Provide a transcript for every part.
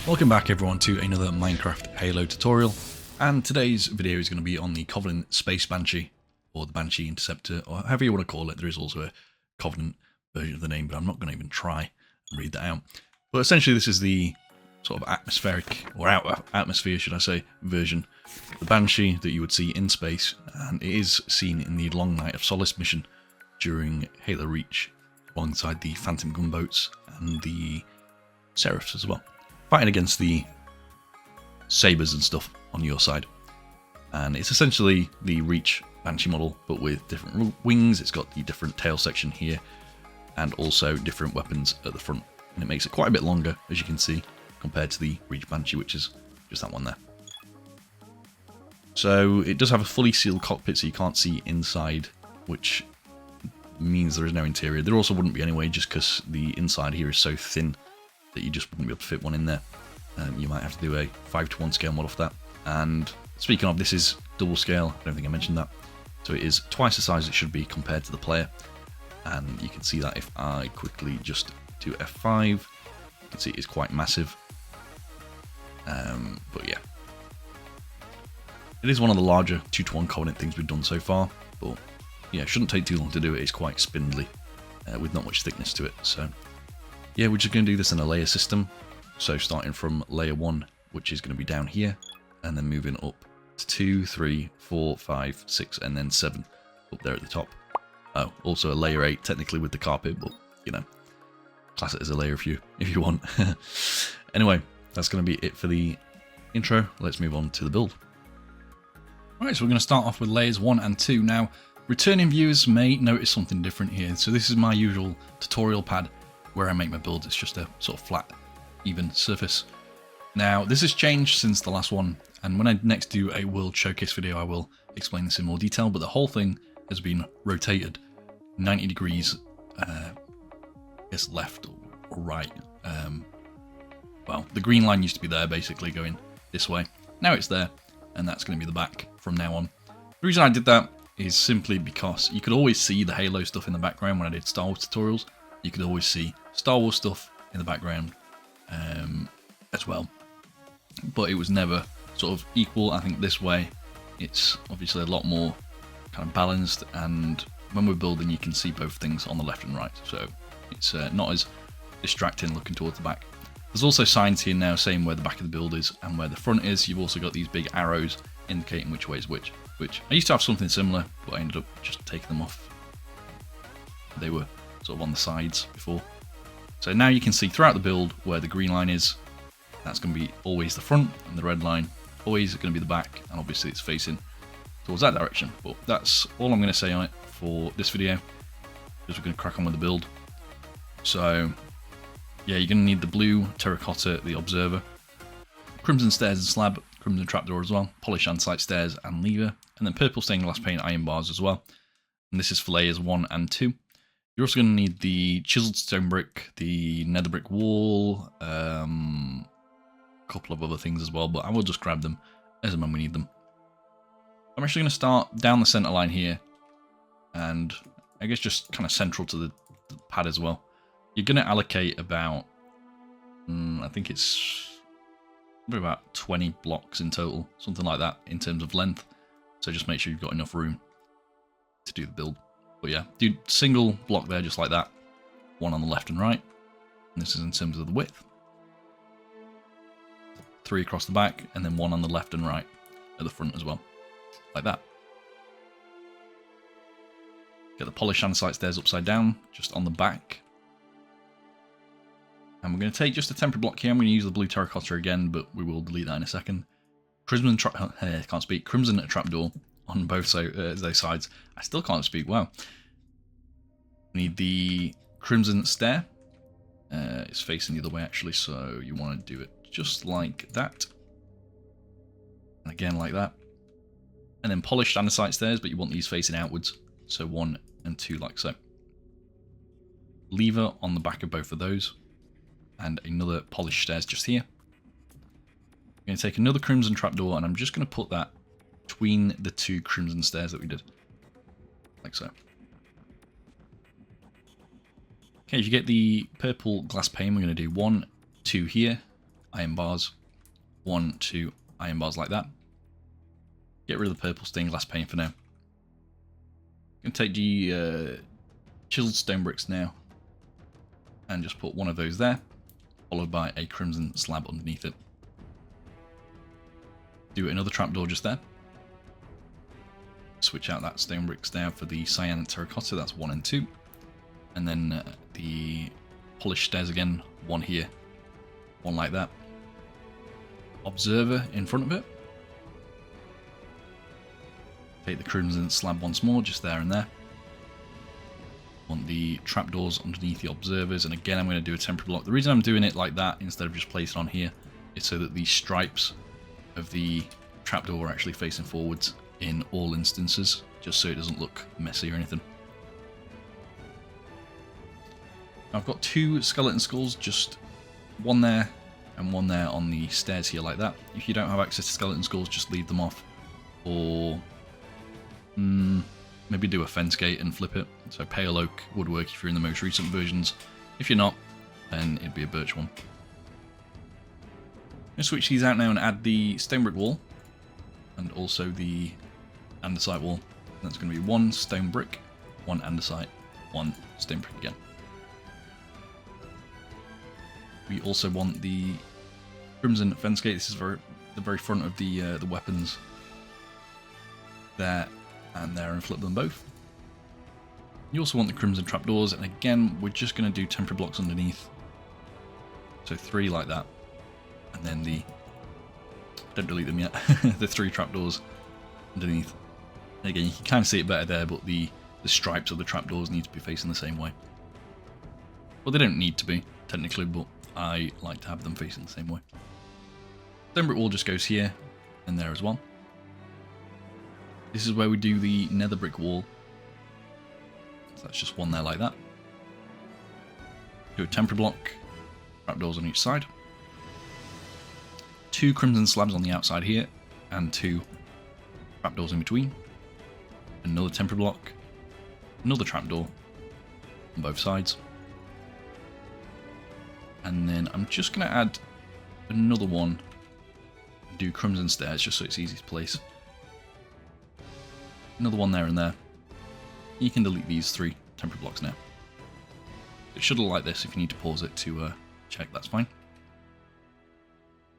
Welcome back everyone to another Minecraft Halo tutorial, and today's video is going to be on the Covenant Space Banshee, or the Banshee Interceptor, or however you want to call it. There is also a Covenant version of the name, but I'm not going to even try and read that out. But essentially this is the sort of atmospheric, or atmosphere should I say, version of the Banshee that you would see in space, and it is seen in the Long Night of Solace mission during Halo Reach, alongside the Phantom gunboats and the Seraphs as well, fighting against the Sabres and stuff on your side. And it's essentially the Reach Banshee model, but with different wings. It's got the different tail section here, and also different weapons at the front. And it makes it quite a bit longer, as you can see, compared to the Reach Banshee, which is just that one there. So it does have a fully sealed cockpit, so you can't see inside, which means there is no interior. There also wouldn't be anyway, just because the inside here is so thin that you just wouldn't be able to fit one in there. You might have to do a 5:1 scale model for that. And speaking of, this is double scale. I don't think I mentioned that. So it is twice the size it should be compared to the player. And you can see that if I quickly just do F5, you can see it's quite massive. But yeah, it is one of the larger 2:1 Covenant things we've done so far. But yeah, it shouldn't take too long to do it. It's quite spindly with not much thickness to it. So yeah, we're just going to do this in a layer system. So starting from layer 1, which is going to be down here, and then moving up to 2, 3, 4, 5, 6, and then 7 up there at the top. Oh, also a layer 8 technically with the carpet, but you know, class it as a layer if you want. Anyway, that's going to be it for the intro. Let's move on to the build. Alright, so we're going to start off with layers 1 and 2. Now, returning viewers may notice something different here. So this is my usual tutorial pad where I make my builds. It's just a sort of flat, even surface. Now, this has changed since the last one, and when I next do a World Showcase video, I will explain this in more detail, but the whole thing has been rotated 90 degrees, I guess left or right. Well, the green line used to be there, basically going this way. Now it's there, and that's going to be the back from now on. The reason I did that is simply because you could always see the Halo stuff in the background when I did Star Wars tutorials. You could always see Star Wars stuff in the background as well, but it was never sort of equal. I think this way it's obviously a lot more kind of balanced, and when we're building you can see both things on the left and right, so it's not as distracting looking towards the back. There's also signs here now saying where the back of the build is and where the front is. You've also got these big arrows indicating which way is which I used to have something similar, but I ended up just taking them off. They were sort of on the sides before. So now you can see throughout the build where the green line is. That's going to be always the front, and the red line always going to be the back, and obviously it's facing towards that direction. But that's all I'm going to say on it for this video, because we're going to crack on with the build. So yeah, you're going to need the blue terracotta, the observer, crimson stairs and slab, crimson trapdoor as well, polished andesite stairs and lever, and then purple stained glass paint iron bars as well. And this is for layers 1 and 2. You're also going to need the chiseled stone brick, the nether brick wall, a couple of other things as well, but I will just grab them as and when we need them. I'm actually going to start down the center line here, and I guess just kind of central to the pad as well. You're going to allocate about, I think it's about 20 blocks in total, something like that in terms of length. So just make sure you've got enough room to do the build. But yeah, do single block there just like that, one on the left and right, and this is in terms of the width. 3 across the back, and then 1 on the left and right at the front as well, like that. Get the polished andesite stairs upside down, just on the back. And we're going to take just a temporary block here. I'm going to use the blue terracotta again, but we will delete that in a second. Crimson trapdoor on both those sides. I still can't speak. Wow. Need the crimson stair. It's facing the other way actually, so you want to do it just like that. And again like that. And then polished andesite stairs, but you want these facing outwards. So 1 and 2 like so. Lever on the back of both of those. And another polished stairs just here. I'm going to take another crimson trapdoor, and I'm just going to put that between the 2 crimson stairs that we did. Like so. Okay, if you get the purple glass pane, we're going to do 1, 2 here, iron bars, 1, 2 iron bars like that. Get rid of the purple stained glass pane for now. I'm going to take the chiseled stone bricks now and just put one of those there, followed by a crimson slab underneath it. Do another trapdoor just there. Switch out that stone bricks now for the cyan and terracotta, that's 1 and 2. And then the polished stairs again, 1 here, 1 like that. Observer in front of it. Take the crimson slab once more, just there and there. Want the trapdoors underneath the observers, and again I'm going to do a temporary block. The reason I'm doing it like that instead of just placing on here is so that the stripes of the trapdoor are actually facing forwards in all instances, just so it doesn't look messy or anything. I've got 2 skeleton skulls, just one there and one there on the stairs here like that. If you don't have access to skeleton skulls, just leave them off, or maybe do a fence gate and flip it. So pale oak would work if you're in the most recent versions. If you're not, then it'd be a birch one. I'm going to switch these out now and add the stone brick wall and also the andesite wall. That's going to be 1 stone brick, 1 andesite, 1 stone brick again. We also want the crimson fence gate. This is the very front of the weapons there and there, and flip them both. You also want the crimson trapdoors, and again we're just going to do temporary blocks underneath, so 3 like that, and then don't delete them yet, the 3 trapdoors underneath. And again, you can kind of see it better there, but the stripes of the trapdoors need to be facing the same way. Well, they don't need to be technically, but I like to have them facing the same way. Stone brick wall just goes here and there as well. This is where we do the nether brick wall. So that's just 1 there like that. Do a temporary block, trapdoors on each side. 2 crimson slabs on the outside here, and 2 trapdoors in between. Another temporary block, another trapdoor on both sides. And then I'm just going to add another one, do crimson stairs just so it's easy to place. Another one there and there. You can delete these 3 temporary blocks now. It should look like this. If you need to pause it to check, that's fine.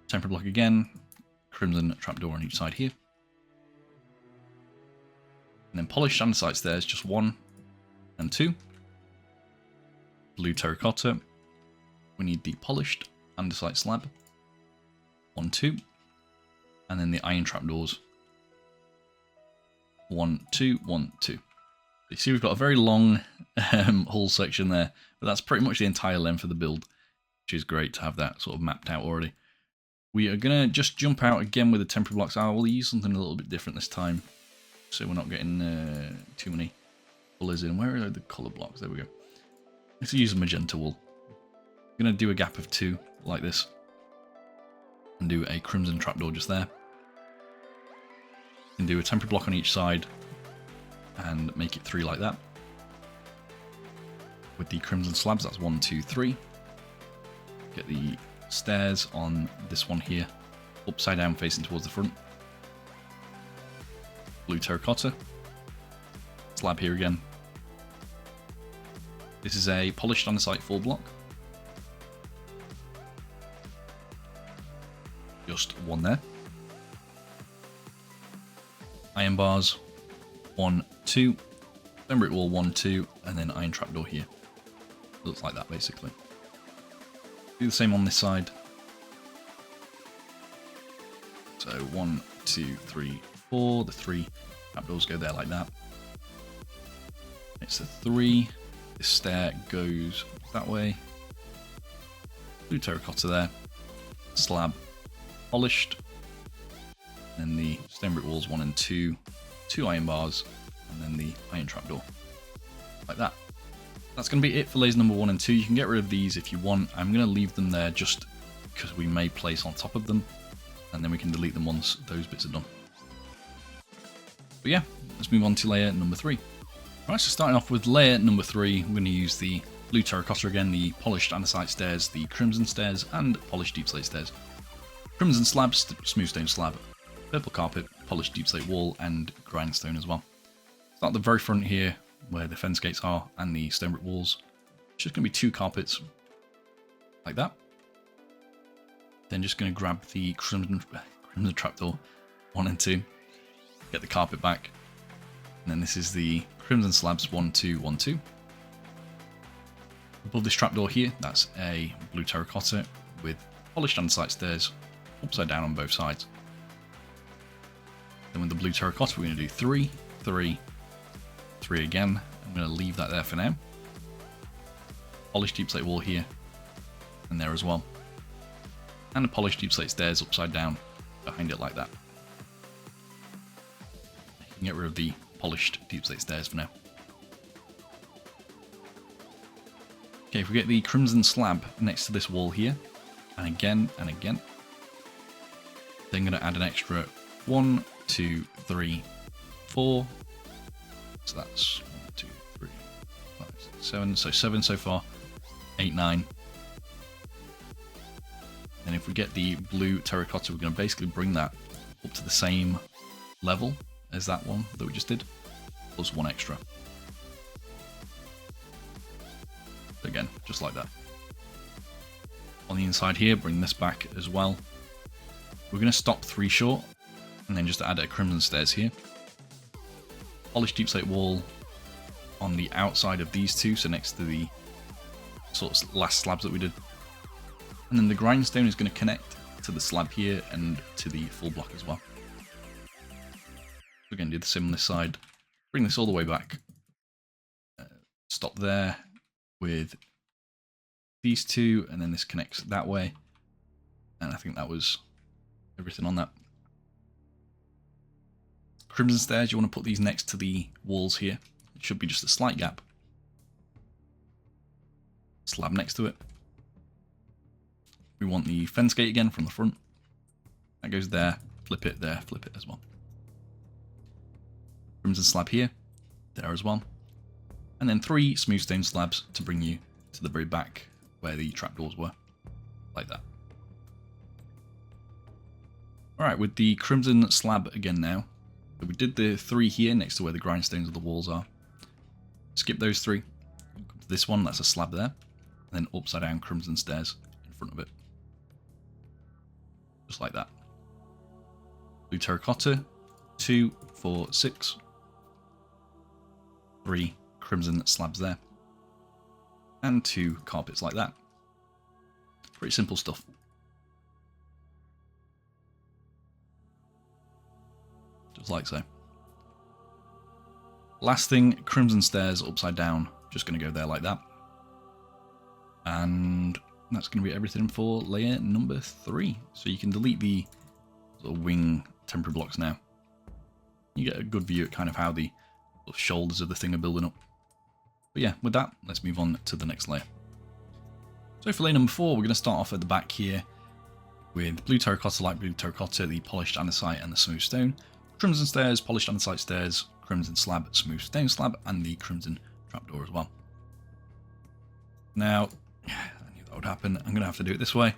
Temporary block again, crimson trapdoor on each side here. And then polished andesite stairs, just 1 and 2. Blue terracotta. We need the polished andesite slab, 1, 2. And then the iron trapdoors, 1, 2, 1, 2. You see we've got a very long hull section there, but that's pretty much the entire length of the build, which is great to have that sort of mapped out already. We are going to just jump out again with the temporary blocks. I will use something a little bit different this time, so we're not getting too many colours in. Where are the colour blocks? There we go. Let's use a magenta wool. I'm going to do a gap of 2 like this, and do a crimson trapdoor just there. And do a temporary block on each side and make it 3 like that. With the crimson slabs, that's 1, 2, 3. Get the stairs on this one here, upside down facing towards the front. Blue terracotta. Slab here again. This is a polished andesite full block. Just 1 there. Iron bars, 1, 2. Stone brick wall, 1, 2, and then iron trapdoor here. Looks like that basically. Do the same on this side. So 1, 2, 3, 4. The 3 trapdoors go there like that. It's the 3. This stair goes that way. Blue terracotta there. Slab. Polished. Then the stone brick walls 1 and 2. 2 iron bars. And then the iron trapdoor. Like that. That's going to be it for layers number 1 and 2. You can get rid of these if you want. I'm going to leave them there just because we may place on top of them. And then we can delete them once those bits are done. But yeah, let's move on to layer number 3. Alright, so starting off with layer number 3, we're going to use the blue terracotta again, the polished andesite stairs, the crimson stairs, and polished deep slate stairs. Crimson slab, smooth stone slab, purple carpet, polished deep slate wall, and grindstone as well. Start at the very front here, where the fence gates are, and the stone brick walls. It's just going to be 2 carpets, like that. Then just going to grab the crimson trapdoor 1 and 2, get the carpet back, and then this is the crimson slabs 1, 2, 1, 2. Above this trapdoor here, that's a blue terracotta with polished andesite stairs, upside down on both sides. Then with the blue terracotta, we're going to do 3, 3, 3 again. I'm going to leave that there for now. Polished deep slate wall here, and there as well. And a polished deep slate stairs upside down behind it like that. You can get rid of the polished deep slate stairs for now. Okay, if we get the crimson slab next to this wall here, and again, then I'm going to add an extra 1, 2, 3, 4. So that's 1, 2, 3, 5, 6, 7. So 7 so far, 8, 9. And if we get the blue terracotta, we're going to basically bring that up to the same level as that one that we just did, plus 1 extra. Again, just like that. On the inside here, bring this back as well. We're going to stop 3 short, and then just add a crimson stairs here. Polished deep slate wall on the outside of these 2, so next to the sort of last slabs that we did. And then the grindstone is going to connect to the slab here and to the full block as well. We're going to do the same on this side. Bring this all the way back. Stop there with these 2, and then this connects that way. And I think that was everything on that. Crimson stairs, you want to put these next to the walls here. It should be just a slight gap. Slab next to it. We want the fence gate again from the front. That goes there, flip it there, flip it as well. Crimson slab here, there as well. And then 3 smooth stone slabs to bring you to the very back where the trapdoors were, like that. Alright, with the crimson slab again now, we did the 3 here next to where the grindstones of the walls are. Skip those 3, come to this one, that's a slab there, and then upside down crimson stairs in front of it. Just like that. Blue terracotta, 2, 4, 6. 3 crimson slabs there. And 2 carpets like that. Pretty simple stuff. Just like so. Last thing, crimson stairs upside down. Just going to go there like that. And that's going to be everything for layer number 3. So you can delete the sort of wing temporary blocks now. You get a good view at kind of how the sort of shoulders of the thing are building up. But yeah, with that, let's move on to the next layer. So for layer number 4, we're going to start off at the back here with blue terracotta, light blue terracotta, the polished andesite and the smooth stone, crimson stairs, polished andesite stairs, crimson slab, smooth stone slab, and the crimson trapdoor as well. Now, I knew that would happen. I'm going to have to do it this way.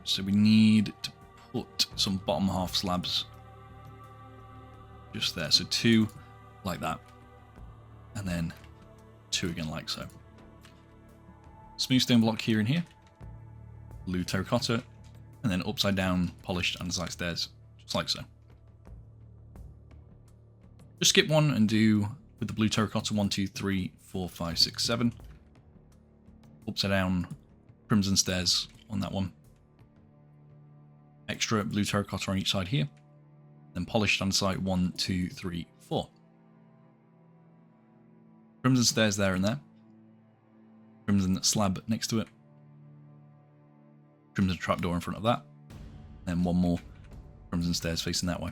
So we need to put some bottom half slabs just there. So 2 like that, and then 2 again like so. Smooth stone block here and here, blue terracotta, and then upside down polished andesite stairs, just like so. Just skip 1 and do with the blue terracotta 1, 2, 3, 4, 5, 6, 7. Upside down crimson stairs on that one. Extra blue terracotta on each side here. Then polished andesite 1, 2, 3, 4. Crimson stairs there and there. Crimson slab next to it. Crimson trapdoor in front of that. Then 1 more crimson stairs facing that way.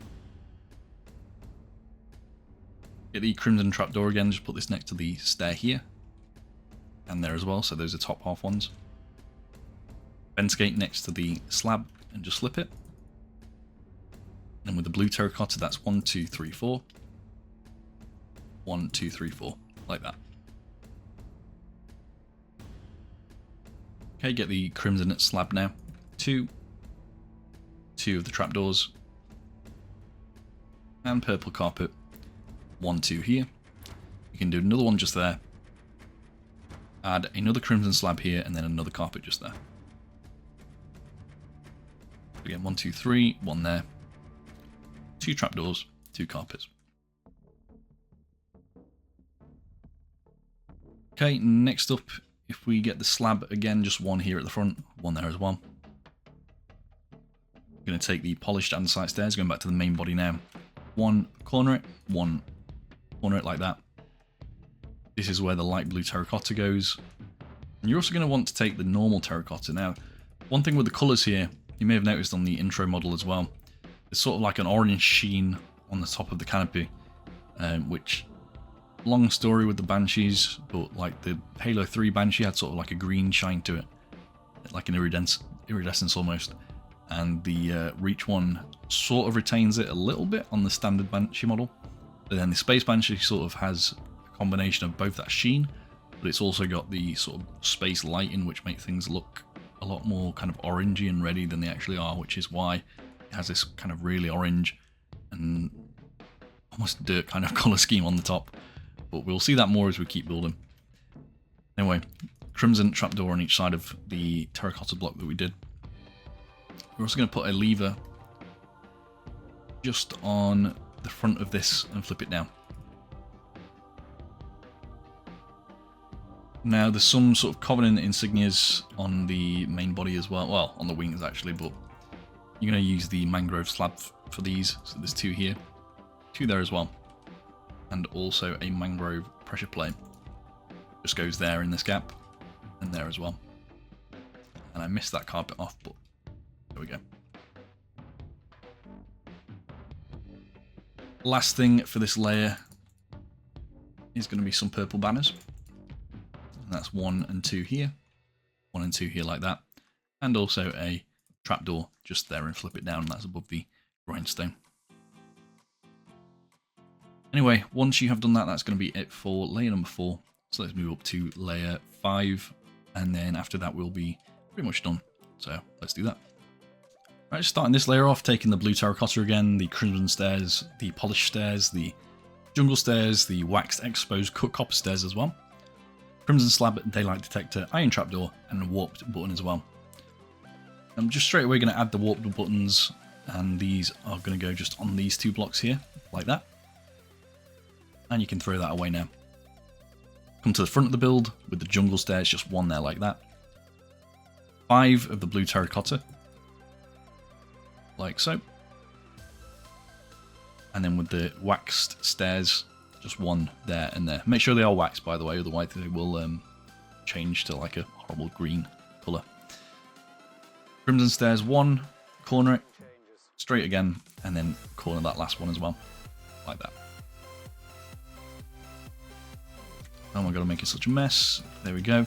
Get the crimson trapdoor again, just put this next to the stair here. And there as well, so those are top half ones. Fence gate next to the slab and just slip it. And with the blue terracotta, that's 1, 2, 3, 4. 1, 2, 3, 4, like that. Okay, get the crimson slab now. 2, 2 of the trapdoors. And purple carpet, 1, 2 here. You can do another one just there. Add another crimson slab here, and then another carpet just there. Again, 1, 2, 3, 1 there. 2 trapdoors, 2 carpets. Okay, next up, if we get the slab again, just 1 here at the front, 1 there as well. We're going to take the polished andesite stairs, going back to the main body now. 1 corner it, 1 corner it like that. This is where the light blue terracotta goes. And you're also going to want to take the normal terracotta. Now, one thing with the colours here, you may have noticed on the intro model as well, it's sort of like an orange sheen on the top of the canopy, which, long story with the Banshees, but like the Halo 3 Banshee had sort of like a green shine to it, like an iridescence almost, and the Reach one sort of retains it a little bit on the standard Banshee model, but then the Space Banshee sort of has a combination of both that sheen, but it's also got the sort of space lighting, which makes things look a lot more kind of orangey and reddy than they actually are, which is why it has this kind of really orange and almost dirt kind of colour scheme on the top. But we'll see that more as we keep building. Anyway, crimson trapdoor on each side of the terracotta block that we did. We're also going to put a lever just on the front of this and flip it down. Now there's some sort of Covenant insignias on the main body as well, on the wings actually, but you're going to use the mangrove slab for these, so there's 2 here, 2 there as well, and also a mangrove pressure plate. Just goes there in this gap, and there as well. And I missed that carpet off, but there we go. Last thing for this layer is going to be some purple banners. And that's 1 and 2 here, 1 and 2 here like that, and also a trapdoor just there and flip it down, and that's above the grindstone. Anyway, once you have done that, that's going to be it for layer number 4. So let's move up to layer 5, and then after that we'll be pretty much done. So let's do that. Right, starting this layer off, taking the blue terracotta again, the crimson stairs, the polished stairs, the jungle stairs, the waxed exposed cut copper stairs as well. Crimson slab, daylight detector, iron trapdoor, and a warped button as well. I'm just straight away going to add the warped buttons, and these are going to go just on these 2 blocks here, like that. And you can throw that away now. Come to the front of the build with the jungle stairs, just 1 there like that. 5 of the blue terracotta, like so. And then with the waxed stairs, just 1 there and there. Make sure they are waxed, by the way, otherwise they will change to like a horrible green colour. Crimson stairs, 1, corner it, straight again, and then corner that last one as well, like that. Oh my god, I'm making such a mess. There we go.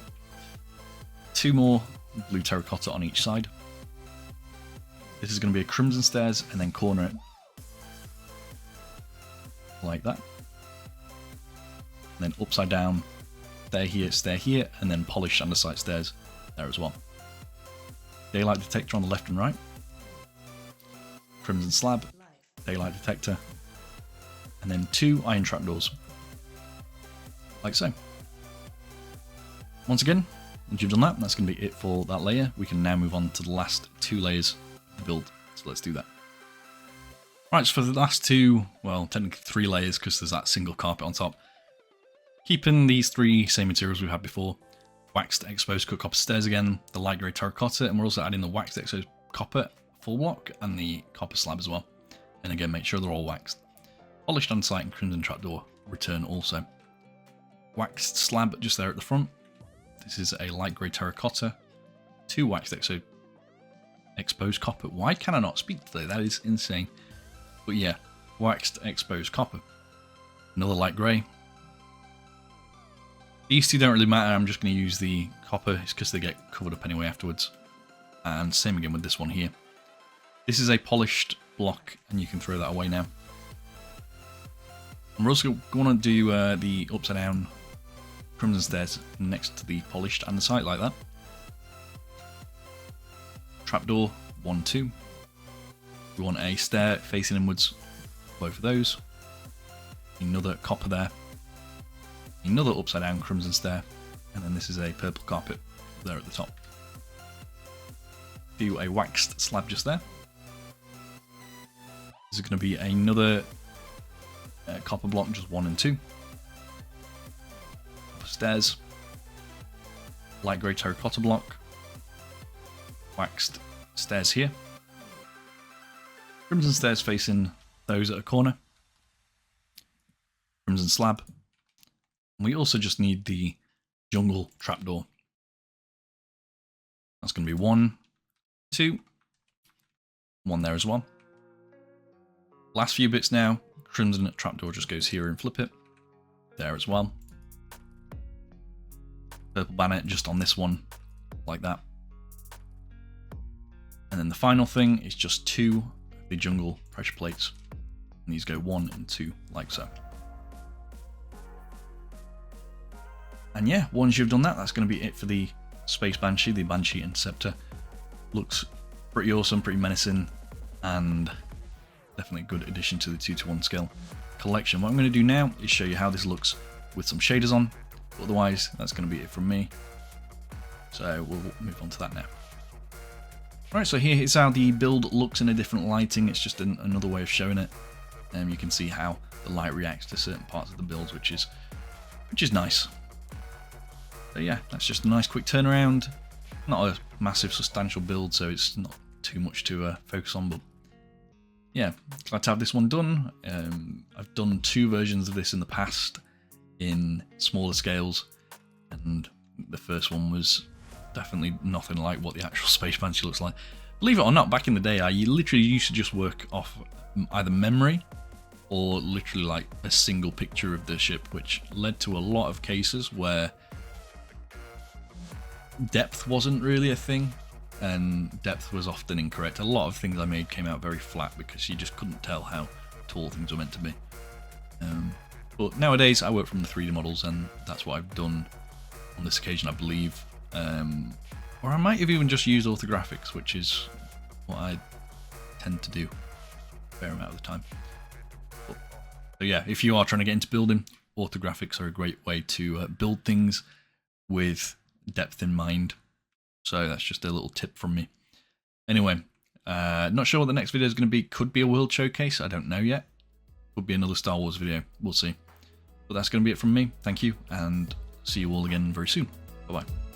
2 more blue terracotta on each side. This is going to be a crimson stairs, and then corner it like that. And then upside down, stair here, and then polished andesite stairs there as well. Daylight detector on the left and right. Crimson slab, daylight detector, and then 2 iron trapdoors, like so. Once again, once you've done that, that's going to be it for that layer. We can now move on to the last 2 layers of the build, so let's do that. Right, so for the last 2, well, technically 3 layers, because there's that single carpet on top. Keeping these 3 same materials we had before. Waxed exposed cut copper stairs again, the light grey terracotta, and we're also adding the waxed exposed copper full block and the copper slab as well. And again, make sure they're all waxed. Polished andesite and crimson trapdoor return also. Waxed slab just there at the front. This is a light grey terracotta. 2 waxed exposed copper. Why can I not speak today? That is insane. But yeah, waxed exposed copper. Another light grey. These 2 don't really matter, I'm just going to use the copper, it's because they get covered up anyway afterwards. And same again with this one here. This is a polished block, and you can throw that away now. And we're also going to do the upside down crimson stairs next to the polished andesite, like that. Trapdoor, 1, 2. We want a stair facing inwards, both of those. Another copper there. Another upside down crimson stair. And then this is a purple carpet there at the top. Do a waxed slab just there. This is going to be another copper block, just 1 and 2. Stairs. Light grey terracotta block. Waxed stairs here. Crimson stairs facing those at a corner. Crimson slab. And we also just need the jungle trapdoor. That's going to be 1, 2, 1 there as well. Last few bits now. Crimson trapdoor just goes here and flip it. There as well. Purple banner just on this one, like that. And then the final thing is just 2 of the jungle pressure plates. And these go 1 and 2, like so. And yeah, once you've done that, that's going to be it for the Space Banshee, the Banshee Interceptor. Looks pretty awesome, pretty menacing, and definitely a good addition to the 2-to-1 scale collection. What I'm going to do now is show you how this looks with some shaders on. But otherwise, that's going to be it from me. So we'll move on to that now. Alright, so here is how the build looks in a different lighting. It's just another way of showing it. You can see how the light reacts to certain parts of the builds, which is nice. So yeah, that's just a nice quick turnaround. Not a massive substantial build, so it's not too much to focus on, but yeah, glad to have this one done. I've done 2 versions of this in the past in smaller scales, and the first one was definitely nothing like what the actual Space Banshee looks like. Believe it or not, back in the day, I literally used to just work off either memory or literally like a single picture of the ship, which led to a lot of cases where depth wasn't really a thing, and depth was often incorrect. A lot of things I made came out very flat because you just couldn't tell how tall things were meant to be. But nowadays I work from the 3D models, and that's what I've done on this occasion, I believe. Or I might have even just used orthographics, which is what I tend to do a fair amount of the time. So yeah, if you are trying to get into building, orthographics are a great way to build things with depth in mind. So that's just a little tip from me. Anyway, not sure what the next video is going to be. Could be a world showcase, I don't know yet. Could be another Star Wars video, we'll see. But that's going to be it from me. Thank you, and see you all again very soon. Bye bye.